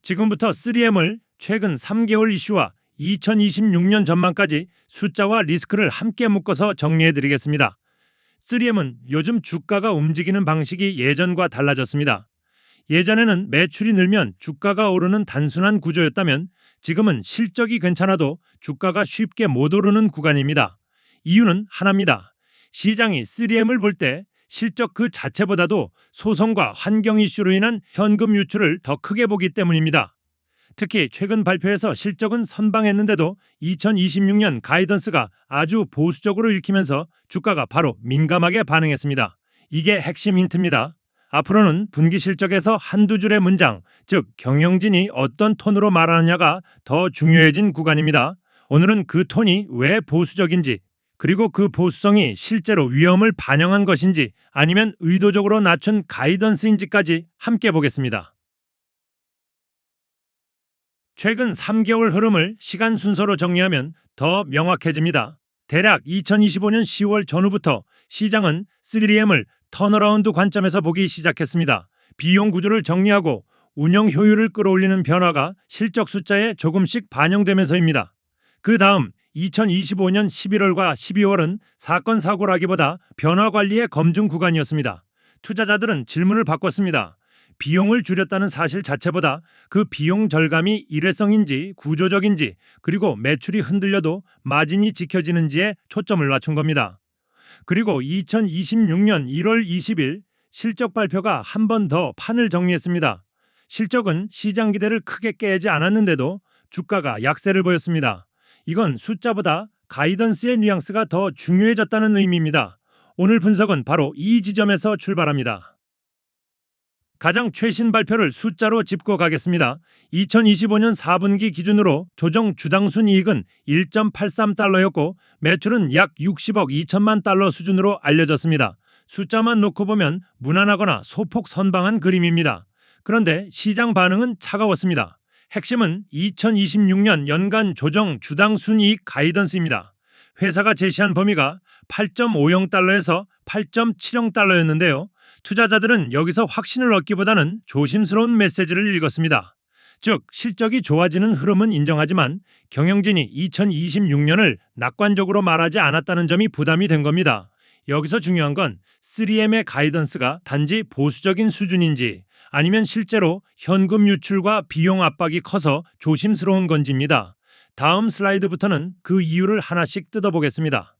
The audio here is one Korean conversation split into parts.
지금부터 3M을 최근 3개월 이슈와 2026년 전망까지 숫자와 리스크를 함께 묶어서 정리해 드리겠습니다. 3M은 요즘 주가가 움직이는 방식이 예전과 달라졌습니다. 예전에는 매출이 늘면 주가가 오르는 단순한 구조였다면 지금은 실적이 괜찮아도 주가가 쉽게 못 오르는 구간입니다. 이유는 하나입니다. 시장이 3M을 볼 때 실적 그 자체보다도 소송과 환경 이슈로 인한 현금 유출을 더 크게 보기 때문입니다. 특히 최근 발표에서 실적은 선방했는데도 2026년 가이던스가 아주 보수적으로 읽히면서 주가가 바로 민감하게 반응했습니다. 이게 핵심 힌트입니다. 앞으로는 분기 실적에서 한두 줄의 문장, 즉 경영진이 어떤 톤으로 말하느냐가 더 중요해진 구간입니다. 오늘은 그 톤이 왜 보수적인지, 그리고 그 보수성이 실제로 위험을 반영한 것인지 아니면 의도적으로 낮춘 가이던스인지까지 함께 보겠습니다. 최근 3개월 흐름을 시간 순서로 정리하면 더 명확해집니다. 대략 2025년 10월 전후부터 시장은 3M을 턴어라운드 관점에서 보기 시작했습니다. 비용 구조를 정리하고 운영 효율을 끌어올리는 변화가 실적 숫자에 조금씩 반영되면서입니다. 그 다음 2025년 11월과 12월은 사건 사고라기보다 변화 관리의 검증 구간이었습니다. 투자자들은 질문을 바꿨습니다. 비용을 줄였다는 사실 자체보다 그 비용 절감이 일회성인지 구조적인지, 그리고 매출이 흔들려도 마진이 지켜지는지에 초점을 맞춘 겁니다. 그리고 2026년 1월 20일 실적 발표가 한 번 더 판을 정리했습니다. 실적은 시장 기대를 크게 깨지 않았는데도 주가가 약세를 보였습니다. 이건 숫자보다 가이던스의 뉘앙스가 더 중요해졌다는 의미입니다. 오늘 분석은 바로 이 지점에서 출발합니다. 가장 최신 발표를 숫자로 짚고 가겠습니다. 2025년 4분기 기준으로 조정 주당 순이익은 1.83달러였고 매출은 약 60억 2천만 달러 수준으로 알려졌습니다. 숫자만 놓고 보면 무난하거나 소폭 선방한 그림입니다. 그런데 시장 반응은 차가웠습니다. 핵심은 2026년 연간 조정 주당 순이익 가이던스입니다. 회사가 제시한 범위가 8.50달러에서 8.70달러였는데요. 투자자들은 여기서 확신을 얻기보다는 조심스러운 메시지를 읽었습니다. 즉, 실적이 좋아지는 흐름은 인정하지만 경영진이 2026년을 낙관적으로 말하지 않았다는 점이 부담이 된 겁니다. 여기서 중요한 건 3M의 가이던스가 단지 보수적인 수준인지 아니면 실제로 현금 유출과 비용 압박이 커서 조심스러운 건지입니다. 다음 슬라이드부터는 그 이유를 하나씩 뜯어보겠습니다.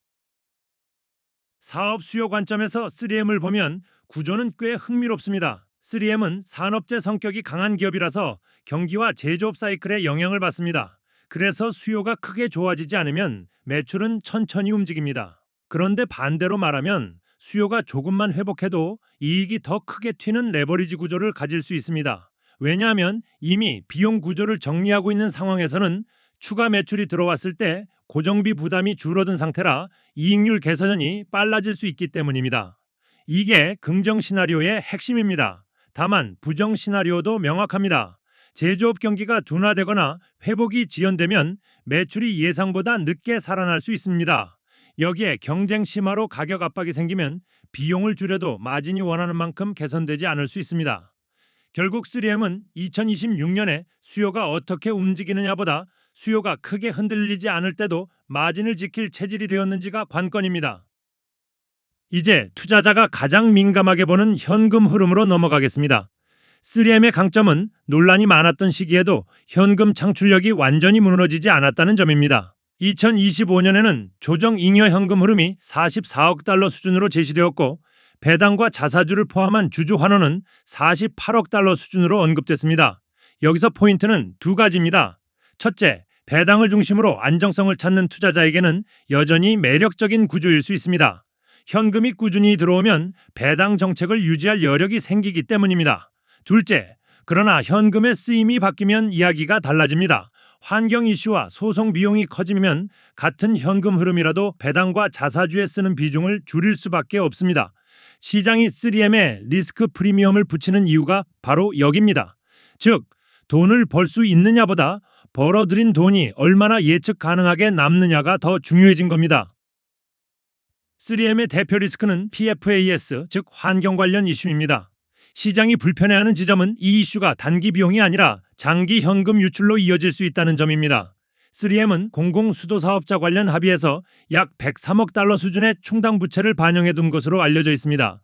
사업 수요 관점에서 3M을 보면 구조는 꽤 흥미롭습니다. 3M은 산업재 성격이 강한 기업이라서 경기와 제조업 사이클에 영향을 받습니다. 그래서 수요가 크게 좋아지지 않으면 매출은 천천히 움직입니다. 그런데 반대로 말하면 수요가 조금만 회복해도 이익이 더 크게 튀는 레버리지 구조를 가질 수 있습니다. 왜냐하면 이미 비용 구조를 정리하고 있는 상황에서는 추가 매출이 들어왔을 때 고정비 부담이 줄어든 상태라 이익률 개선이 빨라질 수 있기 때문입니다. 이게 긍정 시나리오의 핵심입니다. 다만 부정 시나리오도 명확합니다. 제조업 경기가 둔화되거나 회복이 지연되면 매출이 예상보다 늦게 살아날 수 있습니다. 여기에 경쟁 심화로 가격 압박이 생기면 비용을 줄여도 마진이 원하는 만큼 개선되지 않을 수 있습니다. 결국 3M은 2026년에 수요가 어떻게 움직이느냐보다 수요가 크게 흔들리지 않을 때도 마진을 지킬 체질이 되었는지가 관건입니다. 이제 투자자가 가장 민감하게 보는 현금 흐름으로 넘어가겠습니다. 3M의 강점은 논란이 많았던 시기에도 현금 창출력이 완전히 무너지지 않았다는 점입니다. 2025년에는 조정 잉여 현금 흐름이 44억 달러 수준으로 제시되었고 배당과 자사주를 포함한 주주 환원은 48억 달러 수준으로 언급됐습니다. 여기서 포인트는 두 가지입니다. 첫째, 배당을 중심으로 안정성을 찾는 투자자에게는 여전히 매력적인 구조일 수 있습니다. 현금이 꾸준히 들어오면 배당 정책을 유지할 여력이 생기기 때문입니다. 둘째, 그러나 현금의 쓰임이 바뀌면 이야기가 달라집니다. 환경 이슈와 소송 비용이 커지면 같은 현금 흐름이라도 배당과 자사주에 쓰는 비중을 줄일 수밖에 없습니다. 시장이 3M에 리스크 프리미엄을 붙이는 이유가 바로 여기입니다. 즉, 돈을 벌 수 있느냐보다 벌어들인 돈이 얼마나 예측 가능하게 남느냐가 더 중요해진 겁니다. 3M의 대표 리스크는 PFAS, 즉 환경 관련 이슈입니다. 시장이 불편해하는 지점은 이 이슈가 단기 비용이 아니라 장기 현금 유출로 이어질 수 있다는 점입니다. 3M은 공공수도사업자 관련 합의에서 약 103억 달러 수준의 충당 부채를 반영해둔 것으로 알려져 있습니다.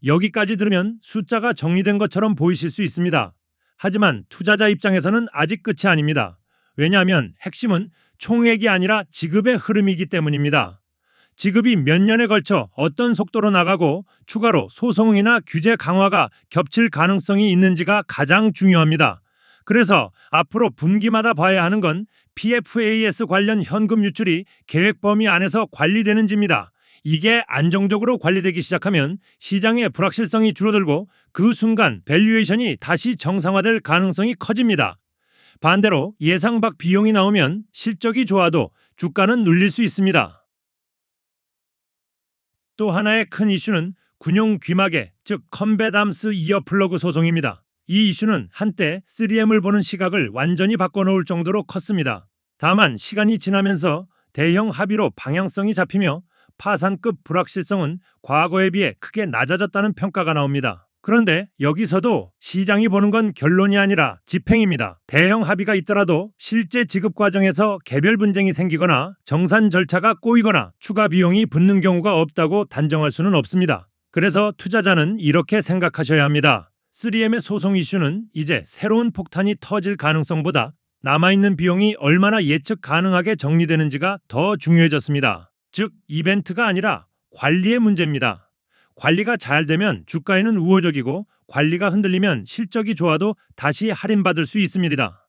여기까지 들으면 숫자가 정리된 것처럼 보이실 수 있습니다. 하지만 투자자 입장에서는 아직 끝이 아닙니다. 왜냐하면 핵심은 총액이 아니라 지급의 흐름이기 때문입니다. 지급이 몇 년에 걸쳐 어떤 속도로 나가고 추가로 소송이나 규제 강화가 겹칠 가능성이 있는지가 가장 중요합니다. 그래서 앞으로 분기마다 봐야 하는 건 PFAS 관련 현금 유출이 계획 범위 안에서 관리되는지입니다. 이게 안정적으로 관리되기 시작하면 시장의 불확실성이 줄어들고 그 순간 밸류에이션이 다시 정상화될 가능성이 커집니다. 반대로 예상 밖 비용이 나오면 실적이 좋아도 주가는 눌릴 수 있습니다. 또 하나의 큰 이슈는 군용 귀마개, 즉 컨베담스 이어플러그 소송입니다. 이 이슈는 한때 3M을 보는 시각을 완전히 바꿔놓을 정도로 컸습니다. 다만 시간이 지나면서 대형 합의로 방향성이 잡히며 파산급 불확실성은 과거에 비해 크게 낮아졌다는 평가가 나옵니다. 그런데 여기서도 시장이 보는 건 결론이 아니라 집행입니다. 대형 합의가 있더라도 실제 지급 과정에서 개별 분쟁이 생기거나 정산 절차가 꼬이거나 추가 비용이 붙는 경우가 없다고 단정할 수는 없습니다. 그래서 투자자는 이렇게 생각하셔야 합니다. 3M의 소송 이슈는 이제 새로운 폭탄이 터질 가능성보다 남아있는 비용이 얼마나 예측 가능하게 정리되는지가 더 중요해졌습니다. 즉, 이벤트가 아니라 관리의 문제입니다. 관리가 잘 되면 주가에는 우호적이고 관리가 흔들리면 실적이 좋아도 다시 할인받을 수 있습니다.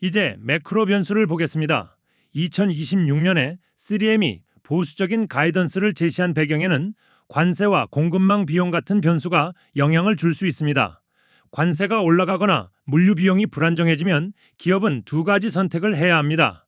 이제 매크로 변수를 보겠습니다. 2026년에 3M이 보수적인 가이던스를 제시한 배경에는 관세와 공급망 비용 같은 변수가 영향을 줄 수 있습니다. 관세가 올라가거나 물류 비용이 불안정해지면 기업은 두 가지 선택을 해야 합니다.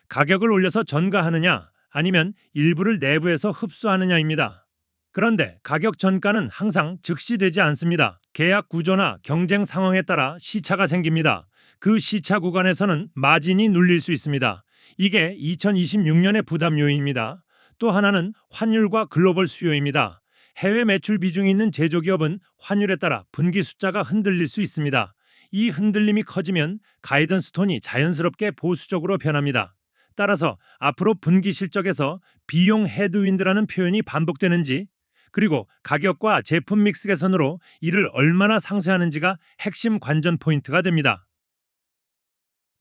가격을 올려서 전가하느냐 아니면 일부를 내부에서 흡수하느냐입니다. 그런데 가격 전가는 항상 즉시되지 않습니다. 계약 구조나 경쟁 상황에 따라 시차가 생깁니다. 그 시차 구간에서는 마진이 눌릴 수 있습니다. 이게 2026년의 부담 요인입니다. 또 하나는 환율과 글로벌 수요입니다. 해외 매출 비중이 있는 제조기업은 환율에 따라 분기 숫자가 흔들릴 수 있습니다. 이 흔들림이 커지면 가이던스 톤이 자연스럽게 보수적으로 변합니다. 따라서 앞으로 분기 실적에서 비용 헤드윈드라는 표현이 반복되는지, 그리고 가격과 제품 믹스 개선으로 이를 얼마나 상쇄하는지가 핵심 관전 포인트가 됩니다.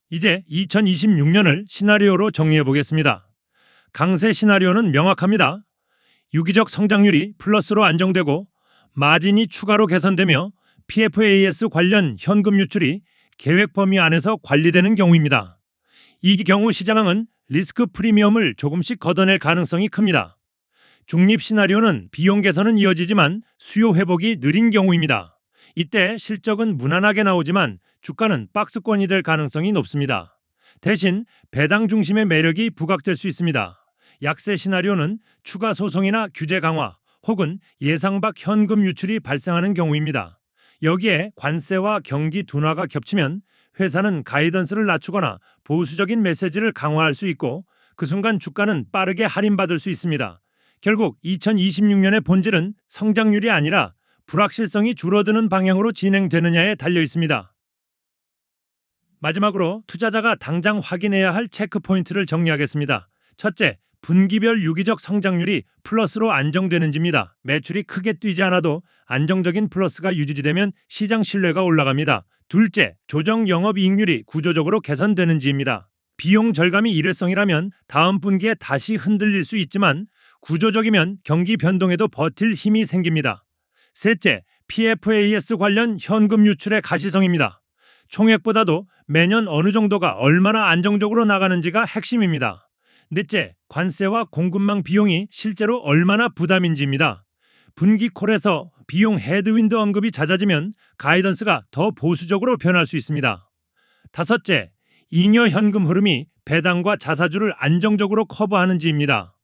이제 2026년을 시나리오로 정리해 보겠습니다. 강세 시나리오는 명확합니다. 유기적 성장률이 플러스로 안정되고 마진이 추가로 개선되며 PFAS 관련 현금 유출이 계획 범위 안에서 관리되는 경우입니다. 이 경우 시장은 리스크 프리미엄을 조금씩 걷어낼 가능성이 큽니다. 중립 시나리오는 비용 개선은 이어지지만 수요 회복이 느린 경우입니다. 이때 실적은 무난하게 나오지만 주가는 박스권이 될 가능성이 높습니다. 대신 배당 중심의 매력이 부각될 수 있습니다. 약세 시나리오는 추가 소송이나 규제 강화 혹은 예상 밖 현금 유출이 발생하는 경우입니다. 여기에 관세와 경기 둔화가 겹치면 회사는 가이던스를 낮추거나 보수적인 메시지를 강화할 수 있고 그 순간 주가는 빠르게 할인받을 수 있습니다. 결국 2026년의 본질은 성장률이 아니라 불확실성이 줄어드는 방향으로 진행되느냐에 달려 있습니다. 마지막으로 투자자가 당장 확인해야 할 체크 포인트를 정리하겠습니다. 첫째, 분기별 유기적 성장률이 플러스로 안정되는지입니다. 매출이 크게 뛰지 않아도 안정적인 플러스가 유지되면 시장 신뢰가 올라갑니다. 둘째, 조정 영업이익률이 구조적으로 개선되는지입니다. 비용 절감이 일회성이라면 다음 분기에 다시 흔들릴 수 있지만 구조적이면 경기 변동에도 버틸 힘이 생깁니다. 셋째, PFAS 관련 현금 유출의 가시성입니다. 총액보다도 매년 어느 정도가 얼마나 안정적으로 나가는지가 핵심입니다. 넷째, 관세와 공급망 비용이 실제로 얼마나 부담인지입니다. 분기 콜에서 비용 헤드윈드 언급이 잦아지면 가이던스가 더 보수적으로 변할 수 있습니다. 다섯째, 잉여 현금 흐름이 배당과 자사주를 안정적으로 커버하는지입니다.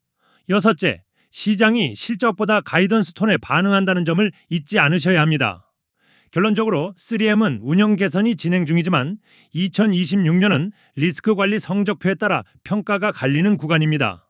여섯째, 시장이 실적보다 가이던스 톤에 반응한다는 점을 잊지 않으셔야 합니다. 결론적으로 3M은 운영 개선이 진행 중이지만 2026년은 리스크 관리 성적표에 따라 평가가 갈리는 구간입니다.